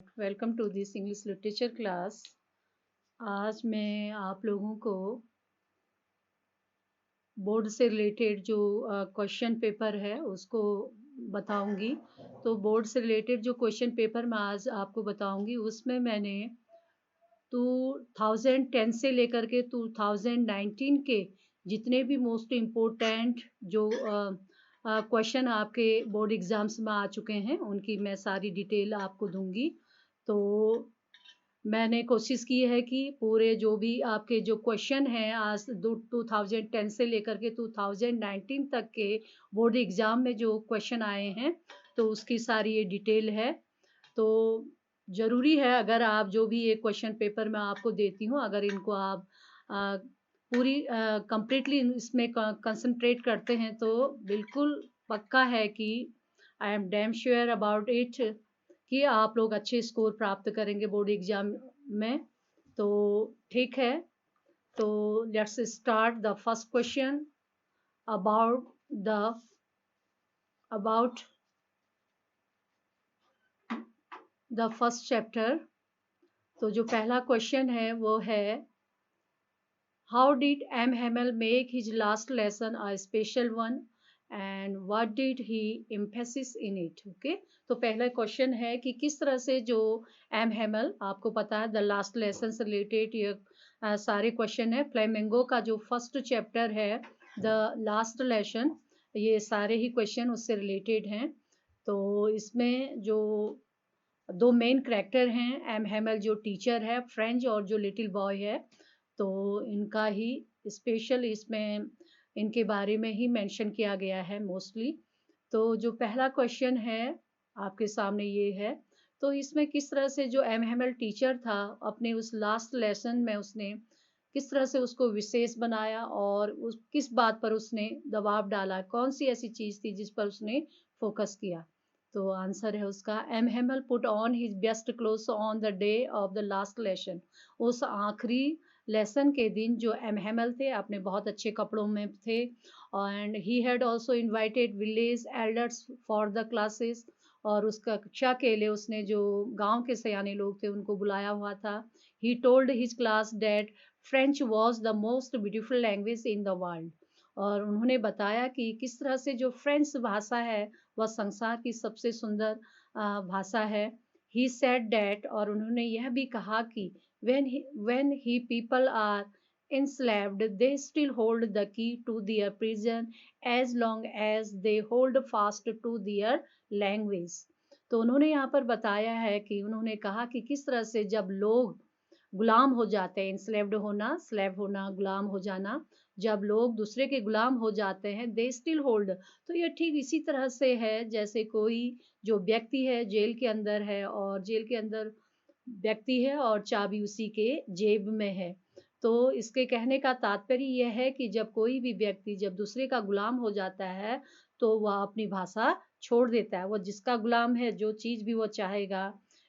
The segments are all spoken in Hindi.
Welcome to this English literature class. आज मैं आप लोगों को बोर्ड से रिलेटेड जो क्वेश्चन पेपर है उसको बताऊंगी। तो बोर्ड से रिलेटेड जो क्वेश्चन पेपर मैं आज आपको बताऊंगी उसमें मैंने 2010 से लेकर के 2019 के जितने भी मोस्ट इम्पोर्टेंट जो क्वेश्चन आपके बोर्ड एग्जाम्स में आ चुके हैं उनकी मैं सारी डिटेल आपको दूंगी। तो मैंने कोशिश की है कि पूरे जो भी आपके जो क्वेश्चन हैं आज 2010 से लेकर के 2019 तक के बोर्ड एग्ज़ाम में जो क्वेश्चन आए हैं तो उसकी सारी ये डिटेल है। तो ज़रूरी है अगर आप जो भी ये क्वेश्चन पेपर मैं आपको देती हूँ अगर इनको आप अ, पूरी कंप्लीटली इसमें कंसंट्रेट करते हैं तो बिल्कुल पक्का है कि I am damn sure about it कि आप लोग अच्छे स्कोर प्राप्त करेंगे बोर्ड एग्जाम में। तो ठीक है, तो let's start the first question about the about the first chapter. तो जो पहला क्वेश्चन है वो है how did M Hamel make his last lesson a special one and what did he emphasis in it. Okay, तो पहला क्वेश्चन है कि किस तरह से जो एम हेमल, आपको पता है द लास्ट लेसन से रिलेटेड ये सारे क्वेश्चन है। फ्लेमिंगो का जो फर्स्ट चैप्टर है द लास्ट लेसन, ये सारे ही क्वेश्चन उससे रिलेटेड हैं। तो इसमें जो दो मेन कैरेक्टर हैं, एम हेमल जो टीचर है फ्रेंच और जो लिटिल बॉय है, तो इनका ही स्पेशल इसमें इनके बारे में ही मेंशन किया गया है मोस्टली। तो जो पहला क्वेश्चन है आपके सामने ये है, तो इसमें किस तरह से जो एम हेमल टीचर था अपने उस लास्ट लेसन में उसने किस तरह से उसको विशेष बनाया और उस किस बात पर उसने दबाव डाला, कौन सी ऐसी चीज़ थी जिस पर उसने फोकस किया। तो आंसर है उसका M Hamel put on his best clothes on the day of the last lesson. उस आखिरी लेसन के दिन जो एम हेमल थे अपने बहुत अच्छे कपड़ों में थे and he had also invited village elders for the classes, और उस कक्षा के लिए उसने जो गांव के सयाने लोग थे उनको बुलाया हुआ था। He told his class that French was the most beautiful language in the world, और उन्होंने बताया कि किस तरह से जो फ्रेंच भाषा है वह संसार की सबसे सुंदर भाषा है। ही सेड दैट, और उन्होंने यह भी कहा कि when he people are enslaved they still hold the key to their prison as long as they hold fast to their language। तो उन्होंने यहाँ पर बताया है कि उन्होंने कहा कि किस तरह से जब लोग गुलाम हो जाते हैं, इंस्लेव्ड होना, स्लेव होना, गुलाम हो जाना, जब लोग दूसरे के गुलाम हो जाते हैं दे स्टिल होल्ड। तो ये ठीक इसी तरह से है जैसे कोई जो व्यक्ति है जेल के अंदर है और जेल के अंदर व्यक्ति है और चाबी उसी के जेब में है। तो इसके कहने का तात्पर्य यह है कि जब कोई भी व्यक्ति जब दूसरे का गुलाम हो जाता है तो वह अपनी भाषा छोड़ देता है। वो जिसका गुलाम है जो चीज़ भी वो चाहेगा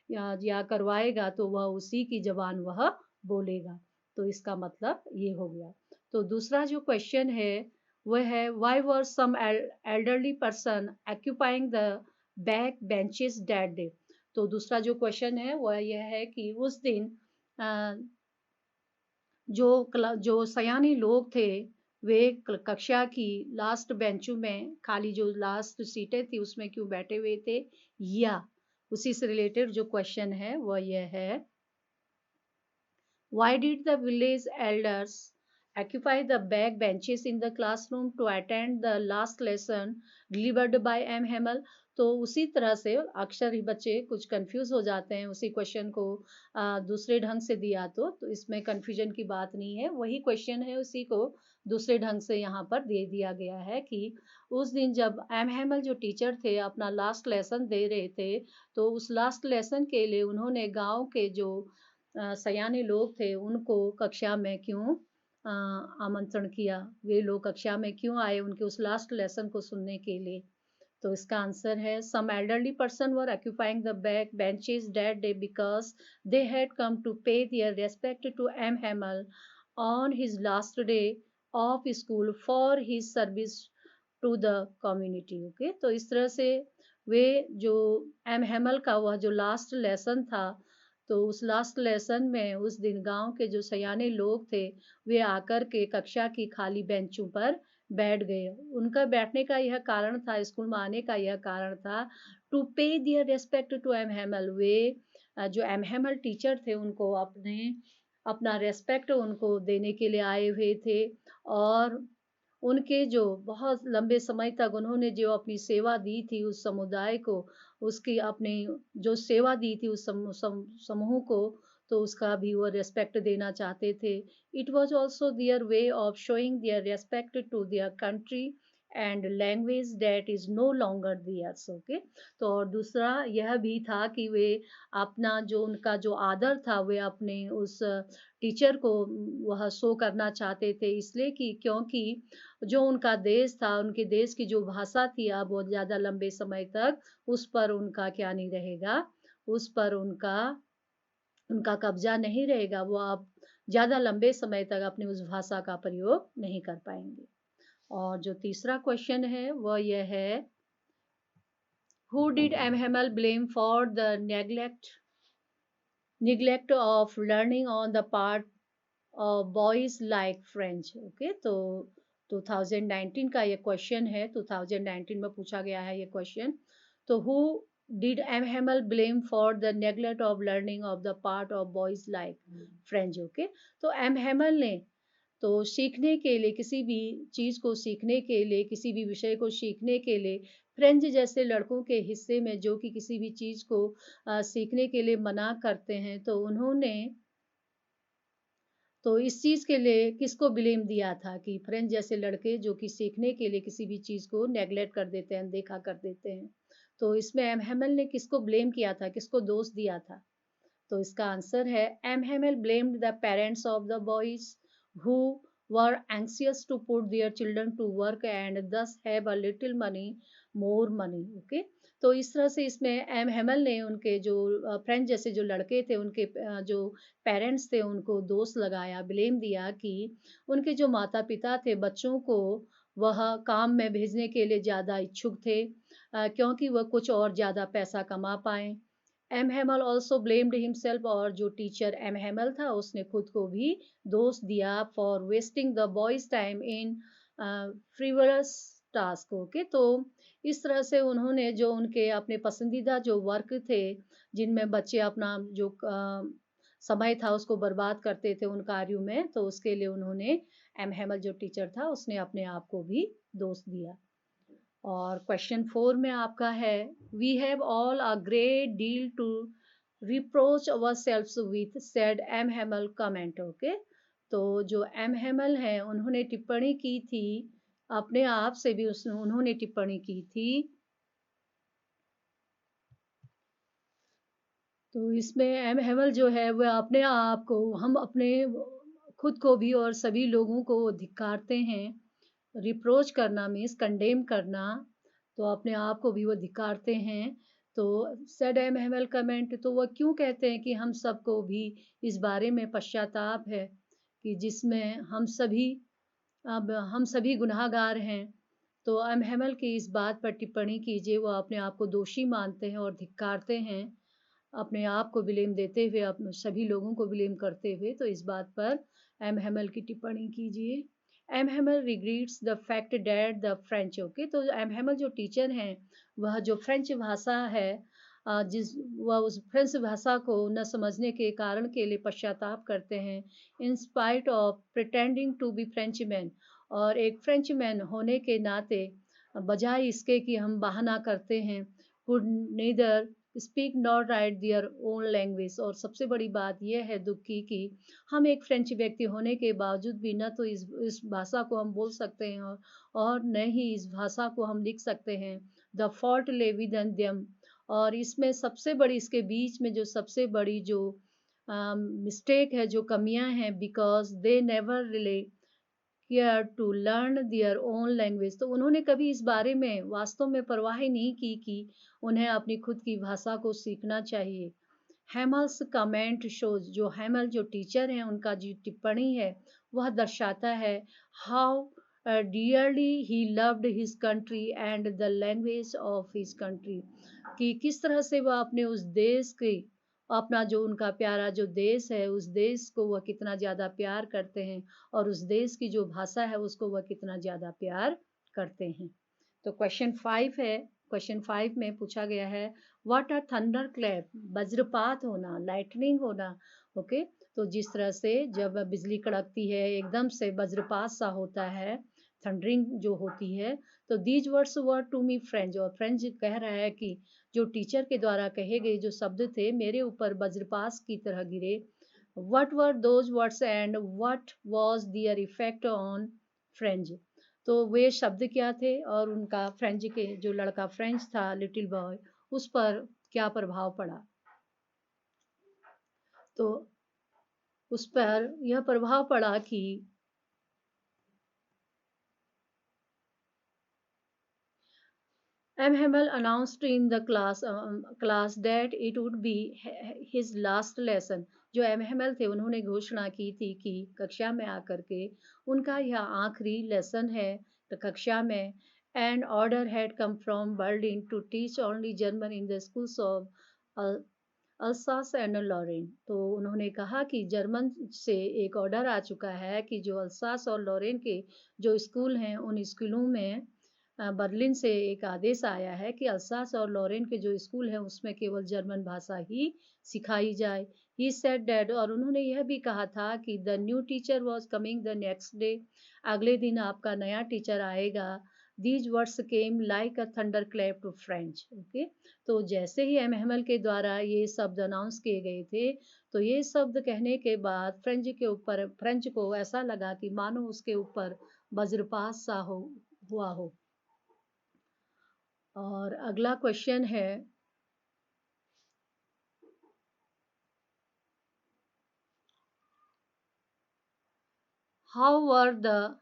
या करवाएगा तो वह उसी की ज़बान वह बोलेगा। तो इसका मतलब ये हो गया। तो दूसरा जो क्वेश्चन है वह है why were some elderly person occupying the back benches that day. तो दूसरा जो क्वेश्चन है वह यह है कि उस दिन अ, जो सयाने लोग थे वे कक्षा की लास्ट बेंचों में खाली जो लास्ट सीटें थी उसमें क्यों बैठे हुए थे, या उसी से रिलेटेड जो क्वेश्चन है वह यह है why did the village elders occupy the back benches in the classroom to attend the last lesson delivered by M. Hamel। तो उसी तरह से अक्सर ही बच्चे कुछ कंफ्यूज हो जाते हैं उसी क्वेश्चन को दूसरे ढंग से दिया तो इसमें कंफ्यूजन की बात नहीं है, वही क्वेश्चन है उसी को दूसरे ढंग से यहाँ पर दे दिया गया है कि उस दिन जब एम हेमल जो टीचर थे अपना लास्ट लेसन दे रहे थे तो उस लास्ट लेसन के लिए उन्होंने गांव के जो सयाने लोग थे उनको कक्षा में क्यों आमंत्रण किया, वे लोग कक्षा में क्यों आए उनके उस लास्ट लेसन को सुनने के लिए। तो इसका आंसर है some elderly person were occupying the back benches that day because they had come to pay their respect to M Hamel on his last day of school for his service to the community. Okay, तो इस तरह से वे जो एम हैमल का वह जो लास्ट लेसन था, तो उस लास्ट लेसन में उस दिन गांव के जो सयाने लोग थे, वे आकर के कक्षा की खाली बेंचों पर बैठ गए। उनका बैठने का यह कारण था, स्कूल में आने का यह कारण था, टू पे दियर रिस्पेक्ट टू एम हैमल। वे जो एम हैमल टीचर थे, उनको अपना रेस्पेक्ट उनको देने के लिए आए हुए थे। और उनके जो बहुत लंबे समय तक उन्होंने जो अपनी सेवा दी थी उस समुदाय को, उसकी अपनी जो सेवा दी थी उस समूह को, तो उसका भी वो रिस्पेक्ट देना चाहते थे। It was also their way of showing their respect to their country and language that is no longer theirs. Okay, तो और दूसरा यह भी था कि वे अपना जो उनका जो आदर था, वे अपने उस टीचर को वह शो करना चाहते थे, इसलिए कि क्योंकि जो उनका देश था, उनके देश की जो भाषा थी, अब बहुत ज़्यादा लंबे समय तक उस पर उनका क्या नहीं रहेगा, उस पर उनका उनका कब्ज़ा नहीं रहेगा। वो अब ज़्यादा लंबे समय तक अपनी उस भाषा का प्रयोग नहीं कर पाएँगे। और जो तीसरा क्वेश्चन है, वह यह है, who did M Hamel blame for the neglect of learning on the part boys like Franz. Okay, तो 2019 का ये क्वेश्चन है, 2019 में पूछा गया है ये क्वेश्चन। तो who did M Hamel blame for the neglect of learning of the part of boys like Franz. Okay, तो एम हैमल ने तो सीखने के लिए, किसी भी चीज़ को सीखने के लिए, किसी भी विषय को सीखने के लिए, फ्रेंच जैसे लड़कों के हिस्से में जो कि किसी भी चीज़ को सीखने के लिए मना करते हैं, तो उन्होंने तो इस चीज़ के लिए किसको ब्लेम दिया था कि फ्रेंच जैसे लड़के जो कि सीखने के लिए किसी भी चीज़ को नेग्लेक्ट कर देते हैं, अनदेखा कर देते हैं। तो इसमें एम हैमल ने किसको ब्लेम किया था, किसको दोष दिया था? तो इसका आंसर है, M Hamel blamed the parents of the boys who were anxious to put their children to work and thus have a little money, more money. Okay, तो इस तरह से इसमें एम हैमल ने उनके जो फ्रेंच जैसे जो लड़के थे, उनके जो पेरेंट्स थे, उनको दोष लगाया, ब्लेम दिया कि उनके जो माता पिता थे, बच्चों को वह काम में भेजने के लिए ज़्यादा इच्छुक थे, क्योंकि वह कुछ और ज़्यादा पैसा कमा पाएँ। M Hamel also blamed himself, और जो टीचर एम हैमल था, उसने खुद को भी दोष दिया for wasting the boys time in frivolous task. Okay, तो इस तरह से उन्होंने जो उनके अपने पसंदीदा जो वर्क थे, जिनमें बच्चे अपना जो समय था उसको बर्बाद करते थे उन कार्यों में, तो उसके लिए उन्होंने, एम हैमल जो टीचर था, उसने अपने आप को भी दोष दिया। और क्वेश्चन 4 में आपका है, we have all a great deal to reproach ourselves with, said M Hamel comment. Okay, तो जो एम हैमल है, उन्होंने टिप्पणी की थी, अपने आप से भी उन्होंने टिप्पणी की थी। तो इसमें एम हैमल जो है वह अपने आप को, हम अपने खुद को भी और सभी लोगों को धिक्कारते हैं। रिप्रोच करना मीन्स कंडेम करना, तो अपने आप को भी वो धिक्कारते हैं। तो सेड एम हैमल कमेंट, तो वह क्यों कहते हैं कि हम सबको भी इस बारे में पश्चाताप है, कि जिसमें हम सभी गुनाहगार हैं। तो एम हैमल की इस बात पर टिप्पणी कीजिए, वो अपने आप को दोषी मानते हैं और धिक्कारते हैं, अपने आप को ब्लेम देते हुए, सभी लोगों को ब्लेम करते हुए। तो इस बात पर एम हैमल की टिप्पणी कीजिए। M Hamel regrets the fact that the French. Okay, तो एम हैमल जो टीचर हैं, वह जो फ्रेंच भाषा है, वह उस फ्रेंच भाषा को न समझने के कारण के लिए पश्चाताप करते हैं, in spite of pretending to be French man. और एक फ्रेंच मैन होने के नाते, बजाय इसके कि हम बहाना करते हैं, could neither speak not write their own language. और सबसे बड़ी बात यह है दुख की, कि हम एक फ्रेंच व्यक्ति होने के बावजूद भी न तो इस भाषा को हम बोल सकते हैं, और न ही इस भाषा को हम लिख सकते हैं। द फॉल्ट ले विदन देम, और इसमें सबसे बड़ी, इसके बीच में जो सबसे बड़ी जो मिस्टेक है, जो कमियां हैं, because they never really care to learn their own language. तो उन्होंने कभी इस बारे में वास्तव में परवाह ही नहीं की कि उन्हें अपनी खुद की भाषा को सीखना चाहिए। हैमल्स कमेंट शोज, जो हैमल जो टीचर हैं, उनका जो टिप्पणी है, वह दर्शाता है how dearly he loved his country and the language of his country, कि किस तरह से वह अपने उस देश की, अपना जो उनका प्यारा जो देश है उस देश को वह कितना ज़्यादा प्यार करते हैं और उस देश की जो भाषा है उसको वह कितना ज़्यादा प्यार करते हैं। तो क्वेश्चन 5 में पूछा गया है व्हाट आर थंडर क्लैप, वज्रपात होना, लाइटनिंग होना। ओके, तो जिस तरह से जब बिजली कड़कती है एकदम से वज्रपात सा होता है, थंडरिंग जो होती है, तो these words were to me Franz, और फ्रेंच कह रहा है कि जो टीचर के द्वारा कहे गए जो शब्द थे मेरे ऊपर वज्रपात की तरह गिरे। What were those words and what was their effect on Franz, तो वे शब्द क्या थे और उनका फ्रेंच के जो लड़का फ्रेंच था लिटिल बॉय उस पर क्या प्रभाव पड़ा। तो उस पर यह प्रभाव पड़ा कि M. Hamel announced in the class that it would be his last lesson. जो एम हेमल थे उन्होंने घोषणा की थी कि कक्षा में आकर के उनका यह आखिरी लेसन है तो कक्षा में। And order had come from Berlin to teach only German in the schools of Alsace and Lorraine. तो उन्होंने कहा कि जर्मन से एक ऑर्डर आ चुका है कि जो अल्सास और लॉरेन के जो स्कूल हैं उन स्कूलों में बर्लिन से एक आदेश आया है कि अल्सास और लॉरेन के जो स्कूल हैं उसमें केवल जर्मन भाषा ही सिखाई जाए। ही सेड डैट, और उन्होंने यह भी कहा था कि the new teacher was coming the next day, अगले दिन आपका नया टीचर आएगा। These words came like a thunder clap to Franz. Okay, तो जैसे ही एम हेमल के द्वारा ये शब्द अनाउंस किए गए थे तो ये शब्द कहने के बाद फ्रेंच को ऐसा लगा कि मानो उसके ऊपर वज्रपात सा हुआ हो। और अगला क्वेश्चन है how were the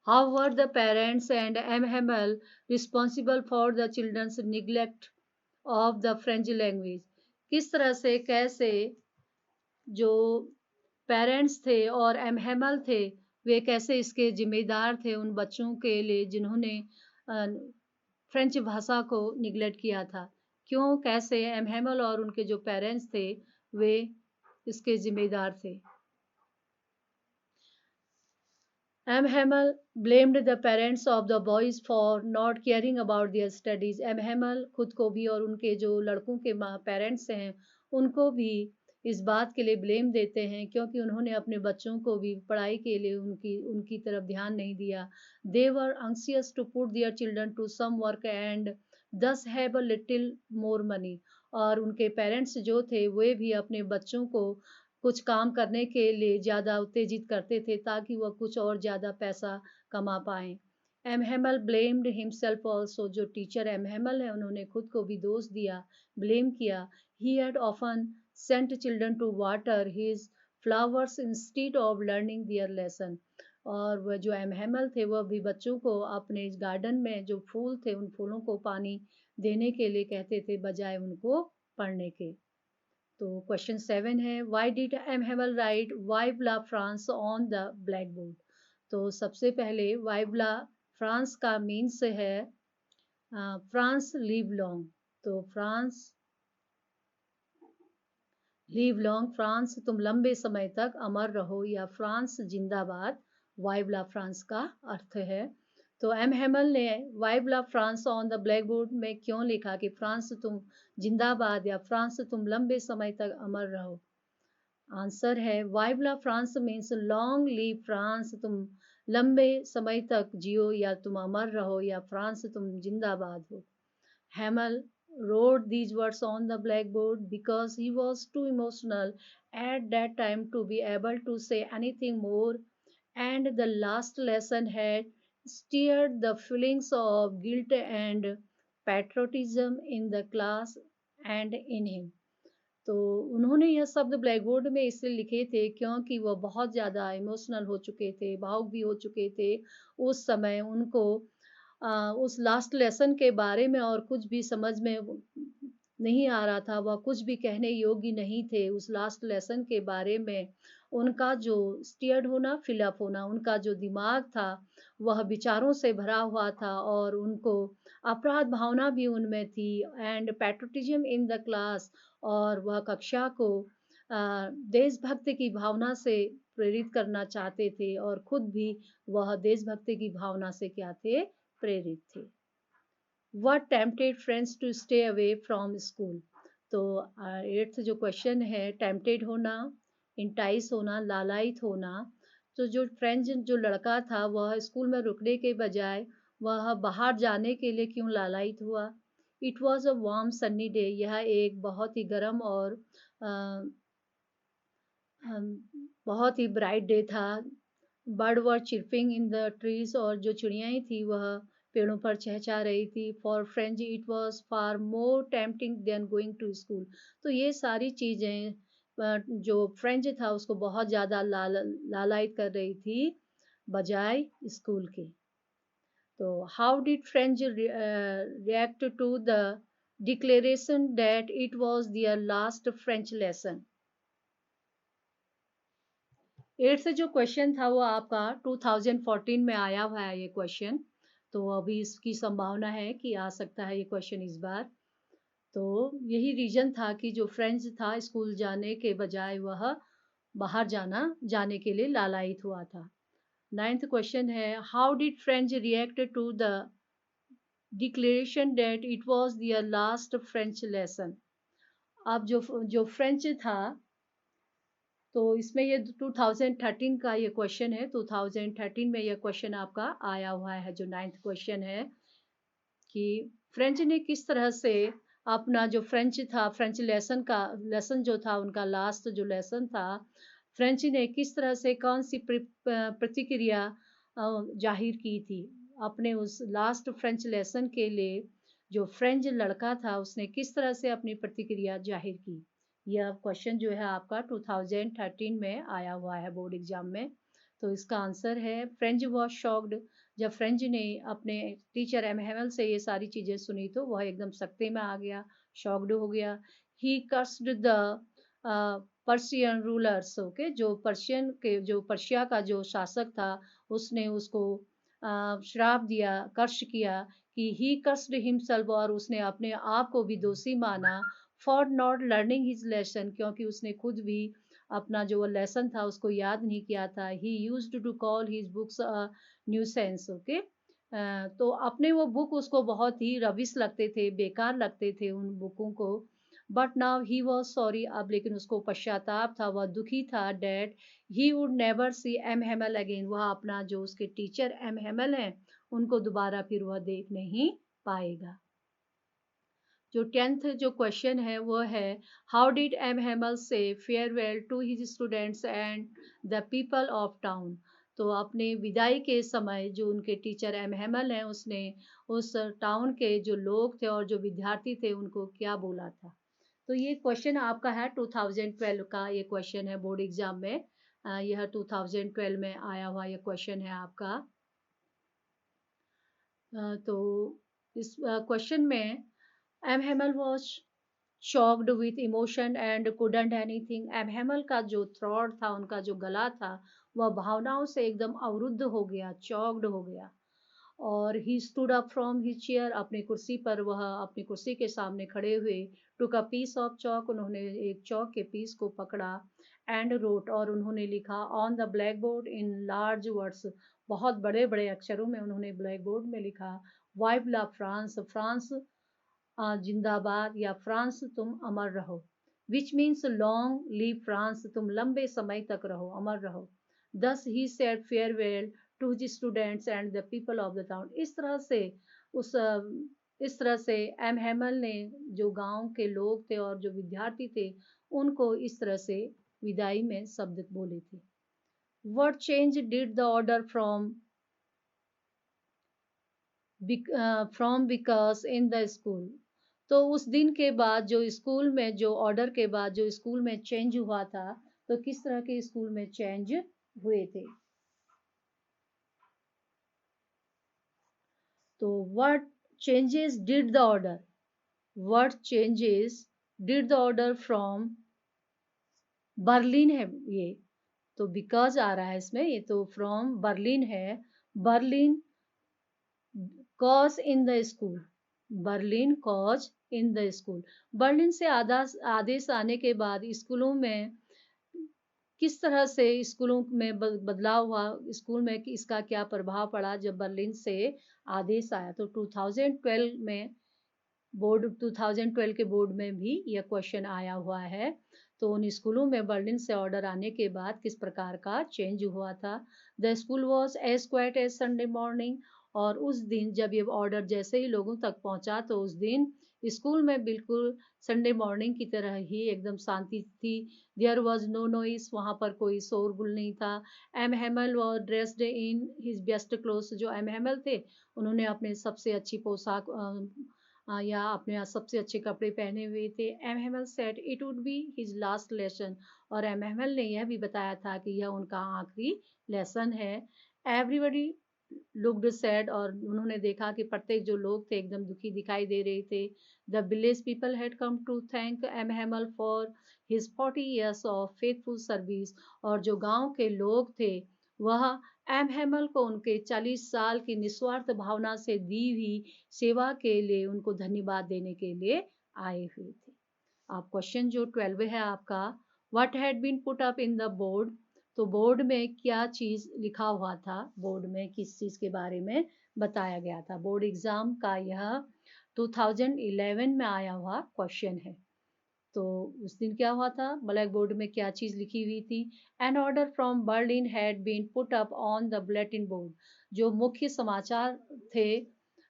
How were the parents and M. Hamel responsible for the children's neglect of the French language? किस तरह से कैसे जो पेरेंट्स थे और एम हेमल थे वे कैसे इसके जिम्मेदार थे उन बच्चों के लिए जिन्होंने फ्रेंच भाषा को निगलेक्ट किया था। क्यों, कैसे एम हेमल और उनके जो पेरेंट्स थे वे इसके जिम्मेदार थे। M. Hamel blamed the parents of the boys for not caring about their studies. M. Hamel खुद को भी और उनके जो लड़कों के पेरेंट्स हैं उनको भी इस बात के लिए ब्लेम देते हैं क्योंकि उन्होंने अपने बच्चों को भी पढ़ाई के लिए उनकी उनकी तरफ ध्यान नहीं दिया। They were anxious to put their children to some work and thus have a little more money. और उनके पेरेंट्स जो थे वे भी अपने बच्चों को कुछ काम करने के लिए ज़्यादा उत्तेजित करते थे ताकि वह कुछ और ज़्यादा पैसा कमा पाएँ। M Hamel blamed himself also, जो टीचर एम हेमल है उन्होंने खुद को भी दोष दिया, ब्लेम किया। He had often sent children to water his flowers instead of learning their lesson. और वह जो एम हेमल थे वह भी बच्चों को अपने गार्डन में जो फूल थे उन फूलों को पानी देने के लिए कहते थे बजाय उनको पढ़ने के। तो क्वेश्चन 7 है why did M Hamel write vive la France on the blackboard. तो सबसे पहले वाइव ला फ्रांस का मीन्स है फ्रांस लिव लॉन्ग। तो फ्रांस लिव लॉन्ग, फ्रांस तुम लंबे समय तक अमर रहो, या फ्रांस जिंदाबाद वाइव ला फ्रांस का अर्थ है। तो एम हेमल ने vive la France on the blackboard में क्यों लिखा कि फ्रांस तुम जिंदाबाद या फ्रांस तुम लंबे समय तक अमर रहो। आंसर है vive la France means long live France, तुम लंबे समय तक जियो या तुम अमर रहो या फ्रांस तुम जिंदाबाद हो। Hamel wrote these words on the blackboard because he was too emotional at that time to be able to say anything more, and the last lesson had stirred the feelings of guilt and patriotism in the class and in him. तो उन्होंने यह शब्द ब्लैक बोर्ड में इसलिए लिखे थे क्योंकि वह बहुत ज़्यादा इमोशनल हो चुके थे, भावुक भी हो चुके थे। उस समय उनको उस लास्ट लेसन के बारे में और कुछ भी समझ में नहीं आ रहा था, वह कुछ भी कहने योग्य नहीं थे उस लास्ट लेसन के बारे में। उनका जो स्टियर्ड होना, फिल अप होना, उनका जो दिमाग था, वह विचारों से भरा हुआ था और उनको अपराध भावना भी उनमें थी and patriotism in the class, और वह कक्षा को देशभक्ति की भावना से प्रेरित करना चाहते थे और खुद भी वह देशभक्ति की भावना से क्या थे? प्रेरित थे। What tempted friends to stay away from school? तो 8th जो क्वेश्चन है, टेम्पटेड होना, इंटाइस होना, लालायित होना। तो जो फ्रेंड जो लड़का था वह स्कूल में रुकने के बजाय वह बाहर जाने के लिए क्यों लालायित हुआ? It was a warm Sunny day, यह एक बहुत ही गर्म और बहुत ही ब्राइट डे था। Bird were chirping in the trees, और जो चिड़ियाएँ थी वह पेड़ों पर चहचहा रही थी। For Franz it was far more tempting than going to school. तो ये सारी चीज़ें जो फ्रेंच था उसको बहुत ज़्यादा लालायित कर रही थी बजाय स्कूल के। तो how did Franz react to the declaration that it was their last French lesson? 8th जो क्वेश्चन था वो आपका 2014 में आया हुआ है ये क्वेश्चन। तो अभी इसकी संभावना है कि आ सकता है ये क्वेश्चन इस बार। तो यही रीज़न था कि जो फ्रेंच था स्कूल जाने के बजाय वह बाहर जाने के लिए लालायित हुआ था। 9th क्वेश्चन है, how did Franz react to the declaration that it was their last French lesson? अब जो फ्रेंच था, तो इसमें ये 2013 का ये क्वेश्चन है। 2013 में ये क्वेश्चन आपका आया हुआ है, जो 9th क्वेश्चन है कि फ्रेंच ने किस तरह से अपना जो फ्रेंच था, फ्रेंच लेसन जो था उनका लास्ट जो लेसन था, फ्रेंच ने किस तरह से कौन सी प्रतिक्रिया जाहिर की थी अपने उस लास्ट फ्रेंच लेसन के लिए। जो फ्रेंच लड़का था उसने किस तरह से अपनी प्रतिक्रिया जाहिर की। यह क्वेश्चन जो है आपका 2013 में आया हुआ है बोर्ड एग्जाम में। तो इसका आंसर है, फ्रेंच वॉज शॉक्ड। जब फ्रेंच ने अपने टीचर एम हेमल से ये सारी चीज़ें सुनी तो वह एकदम सकते में आ गया, शॉक्ड हो गया। He cursed the Persian rulers, okay, जो पर्शिया का जो शासक था उसने उसको श्राप दिया, कर्ष किया कि ही कर्स्ड हिमसेल्फ, और उसने अपने आप को भी दोषी माना for not learning his lesson, क्योंकि उसने खुद भी अपना जो लेसन था उसको याद नहीं किया था। He used to call his books nuisance, okay. तो अपने वो बुक उसको बहुत ही रबिश लगते थे, बेकार लगते थे उन बुकों को। But now he was sorry, अब लेकिन उसको पश्चाताप था, वह दुखी था that he would never see M Hamel again, वह अपना जो उसके टीचर एम हेमल हैं उनको दोबारा फिर वह देख नहीं पाएगा। जो 10th जो क्वेश्चन है वो है, how did M Hamel say farewell to his students and the people of town? तो अपने विदाई के समय जो उनके टीचर एम हेमल हैं उसने उस टाउन के जो लोग थे और जो विद्यार्थी थे उनको क्या बोला था। तो ये क्वेश्चन आपका है 2012 का, ये क्वेश्चन है बोर्ड एग्जाम में। यह 2012 में आया हुआ ये क्वेश्चन है आपका। तो इस क्वेश्चन में M Hamel was shocked with emotion and couldn't anything. M Hamel का जो थ्रॉट था, उनका जो गला था, वह भावनाओं से एकदम अवरुद्ध हो गया, चॉक्ड हो गया। और he stood up from his chair, अपनी कुर्सी पर वह अपनी कुर्सी के सामने खड़े हुए। टुक अ पीस ऑफ चौक, उन्होंने एक चौक के पीस को पकड़ा। एंड रोट, और उन्होंने लिखा on the black board in large words, बहुत बड़े बड़े अक्षरों में उन्होंने ब्लैक बोर्ड में लिखा, वाइव ला फ्रांस, फ्रांस जिंदाबाद, या फ्रांस तुम अमर रहो, which means long live France, तुम लंबे समय तक रहो, अमर रहो। Thus he said farewell to the students and the people of the town. उस इस तरह से एम हेमल ने जो गांव के लोग थे और जो विद्यार्थी थे उनको इस तरह से विदाई में शब्द बोले थे। What change did the order from from because in the school. तो उस दिन के बाद जो स्कूल में, जो ऑर्डर के बाद जो स्कूल में चेंज हुआ था, तो किस तरह के स्कूल में चेंज हुए थे। तो what changes did the order, what changes did the order from Berlin है ये, तो बिकॉज आ रहा है इसमें, ये तो फ्रॉम बर्लिन है। Berlin cause in the school, Berlin cause in the school. Berlin से आदेश आने के बाद स्कूलों में किस तरह से स्कूलों में बदलाव हुआ, स्कूल में कि इसका क्या प्रभाव पड़ा जब बर्लिन से आदेश आया। तो 2012 में बोर्ड 2012 के बोर्ड में भी यह क्वेश्चन आया हुआ है। तो उन स्कूलों में बर्लिन से ऑर्डर आने के बाद किस प्रकार का चेंज हुआ था। The school was as quiet as Sunday morning, और उस दिन जब ये ऑर्डर जैसे ही लोगों तक पहुंचा तो उस दिन स्कूल में बिल्कुल संडे मॉर्निंग की तरह ही एकदम शांति थी। देयर वॉज नो नॉइस, वहाँ पर कोई शोरगुल नहीं था। M Hamel was dressed in his best clothes, जो एम हेमल थे उन्होंने अपने सबसे अच्छी पोशाक या अपने सबसे अच्छे कपड़े पहने हुए थे। M Hamel said it would be his last lesson, और एम हेमल ने यह भी बताया था कि यह उनका आखिरी लेसन है। एवरीबडी लुक्ड सैड, और उन्होंने देखा कि प्रत्येक जो लोग थे एकदम दुखी दिखाई दे रहे थे। The village people had come to thank M Hamel for his 40 years of faithful service, और जो गांव के लोग थे वह एम हेमल को उनके 40 साल की निस्वार्थ भावना से दी हुई सेवा के लिए उनको धन्यवाद देने के लिए आए हुए थे। आप क्वेश्चन जो 12 है आपका, what had been put up in the board, तो बोर्ड में क्या चीज लिखा हुआ था, बोर्ड में किस चीज के बारे में बताया गया था। बोर्ड एग्जाम का यह 2011 में आया हुआ क्वेश्चन है। तो उस दिन क्या हुआ था, ब्लैक बोर्ड में क्या चीज लिखी हुई थी। An order from Berlin had been put up on the bulletin board, जो मुख्य समाचार थे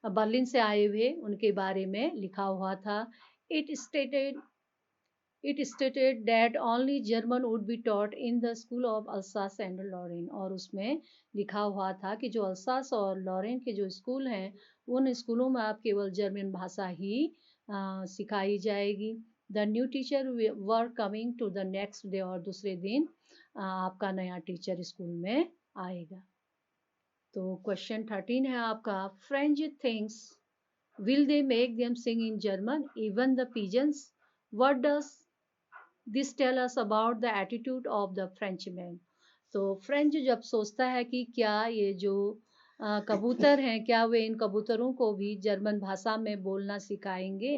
बर्लिन से आए हुए उनके बारे में लिखा हुआ था। It stated It stated that only German would be taught in the school of Alsace and Lorraine, और उसमें लिखा हुआ था कि जो अल्सास और लॉरेन के जो स्कूल हैं उन स्कूलों में आप केवल जर्मन भाषा ही सिखाई जाएगी। The new teacher were coming to the next day, और दूसरे दिन आपका नया टीचर स्कूल में आएगा। तो क्वेश्चन 13 है आपका, Franz thinks will they make them sing in German even the pigeons, what does this tell us about the attitude of the Frenchman. तो फ्रेंच जब सोचता है कि क्या ये जो कबूतर हैं, क्या वे इन कबूतरों को भी जर्मन भाषा में बोलना सिखाएंगे।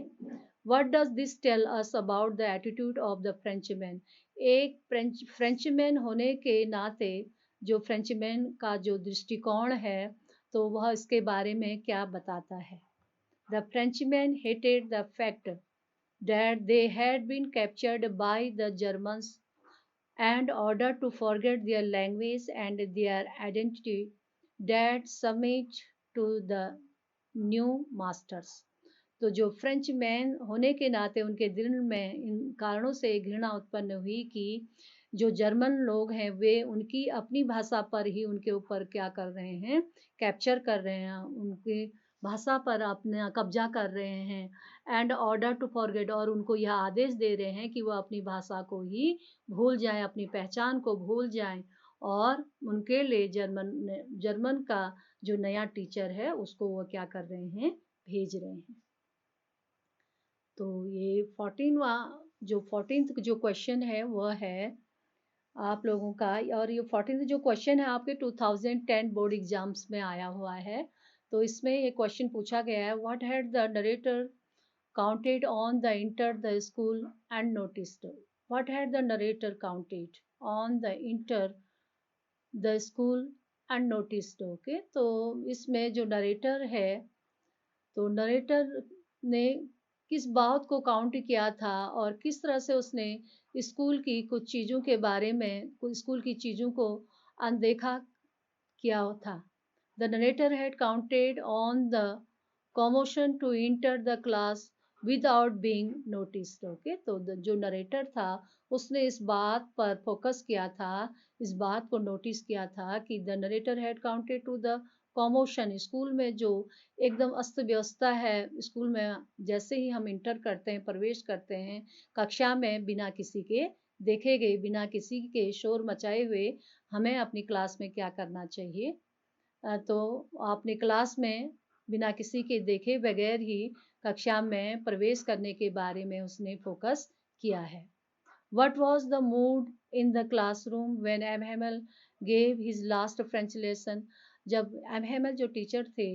What does this tell us about the attitude of the Frenchman, एक फ्रेंचमैन होने के नाते जो फ्रेंचमैन का जो दृष्टिकोण है तो वह इसके बारे में क्या बताता है। The Frenchman hated the fact that they had been captured by the Germans and ordered to forget their language and their identity that submit to the new masters। तो जो फ्रेंच मैन होने के नाते उनके दिल में इन कारणों से घृणा उत्पन्न हुई कि जो जर्मन लोग हैं वे उनकी अपनी भाषा पर ही उनके ऊपर क्या कर रहे हैं, कैप्चर कर रहे हैं, उनकी भाषा पर अपना कब्जा कर रहे हैं। एंड ऑर्डर टू फॉरगेट, और उनको यह आदेश दे रहे हैं कि वह अपनी भाषा को ही भूल जाएं, अपनी पहचान को भूल जाएं, और उनके लिए जर्मन का जो नया टीचर है उसको वो क्या कर रहे हैं, भेज रहे हैं। तो ये 14th जो क्वेश्चन है वह है आप लोगों का, और ये 14th जो क्वेश्चन है आपके 2010 बोर्ड एग्जाम्स में आया हुआ है। तो इसमें ये क्वेश्चन पूछा गया है, what had the narrator counted on the enter the school and noticed, what had the narrator counted on the enter the school and noticed। Okay, तो इसमें जो नरेटर है तो नरेटर ने किस बात को काउंट किया था और किस तरह से उसने स्कूल की कुछ चीज़ों के बारे में, कुछ स्कूल की चीज़ों को अनदेखा किया था। The narrator had counted on the commotion to enter the class without being noticed। Okay, तो जो नरेटर था उसने इस बात पर फोकस किया था, इस बात को नोटिस किया था कि the narrator had counted to the commotion, school में जो एकदम अस्त व्यवस्था है, स्कूल में जैसे ही हम इंटर करते हैं, प्रवेश करते हैं कक्षा में, बिना किसी के देखे गए, बिना किसी के शोर मचाए हुए हमें अपनी क्लास में क्या करना चाहिए। तो अपनी क्लास में बिना किसी के देखे बगैर ही कक्षा में प्रवेश करने के बारे में उसने फोकस किया है। What was the mood in the classroom when M. Hamel gave his last French lesson? जब एम हेमल जो टीचर थे,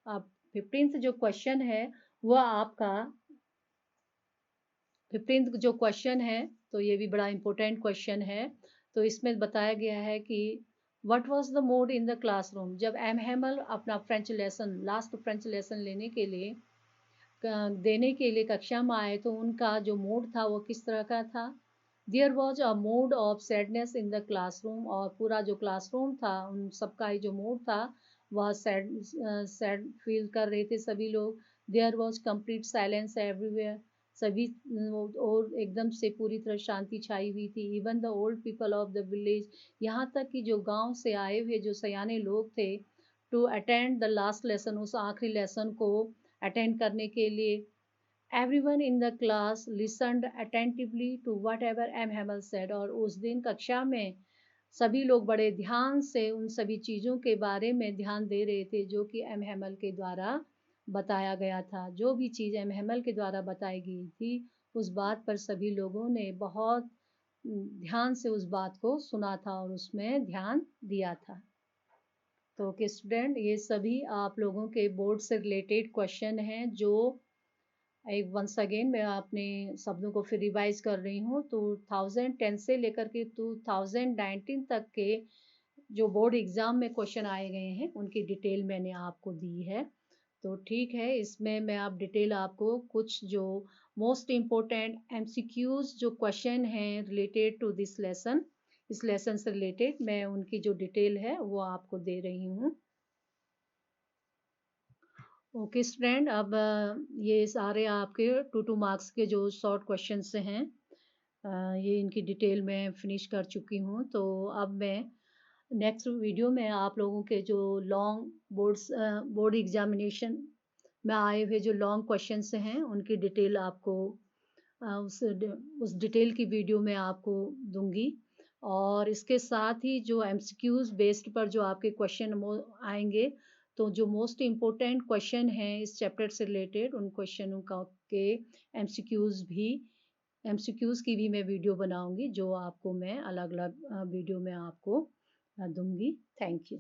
अब 15th जो क्वेश्चन है वह आपका 15th जो क्वेश्चन है, तो ये भी बड़ा इंपॉर्टेंट क्वेश्चन है। तो इसमें बताया गया है कि what was the mood in the classroom, जब एम हेमल अपना French lesson, last French lesson लेने के लिए देने के लिए कक्षा में आए, तो उनका जो मूड था वो किस तरह का था। There was a mood of sadness in the classroom, और पूरा जो क्लासरूम था उन सबका ही जो मूड था वह सैड सैड फील कर रहे थे सभी लोग। There was complete silence everywhere, सभी और एकदम से पूरी तरह शांति छाई हुई थी। Even the old people of the village, यहाँ तक कि जो गांव से आए हुए जो सयाने लोग थे, to attend the last lesson, उस आखिरी लेसन को अटेंड करने के लिए। Everyone in the class listened attentively to whatever M Hamel said, और उस दिन कक्षा में सभी लोग बड़े ध्यान से उन सभी चीज़ों के बारे में ध्यान दे रहे थे जो कि एम हेमल के द्वारा बताया गया था। जो भी चीज़ एम हेमल के द्वारा बताई गई थी उस बात पर सभी लोगों ने बहुत ध्यान से उस बात को सुना था और उसमें ध्यान दिया था। तो ओके स्टूडेंट, ये सभी आप लोगों के बोर्ड से रिलेटेड क्वेश्चन हैं जो एक वंस अगेन मैं अपने शब्दों को फिर रिवाइज कर रही हूँ। 2010 से लेकर के 2019 तक के जो बोर्ड एग्ज़ाम में क्वेश्चन आए गए हैं उनकी डिटेल मैंने आपको दी है। तो ठीक है, इसमें मैं आप डिटेल आपको कुछ जो मोस्ट इम्पोर्टेंट एमसीक्यूज जो क्वेश्चन हैं रिलेटेड टू दिस लेसन, इस लेसन से रिलेटेड मैं उनकी जो डिटेल है वो आपको दे रही हूँ। ओके स्टूडेंट, अब ये सारे आपके 2 मार्क्स के जो शॉर्ट क्वेश्चन से हैं, ये इनकी डिटेल मैं फिनिश कर चुकी हूँ। तो अब मैं नेक्स्ट वीडियो में आप लोगों के जो लॉन्ग बोर्ड एग्जामिनेशन में आए हुए जो लॉन्ग क्वेश्चन हैं उनकी डिटेल आपको उस डिटेल की वीडियो में आपको दूंगी। और इसके साथ ही जो एमसीक्यूज बेस्ड पर जो आपके क्वेश्चन आएंगे, तो जो मोस्ट इम्पोर्टेंट क्वेश्चन हैं इस चैप्टर से रिलेटेड उन क्वेश्चनों का के एमसीक्यूज की भी मैं वीडियो बनाऊंगी जो आपको मैं अलग अलग वीडियो में आपको दूंगी। Thank you.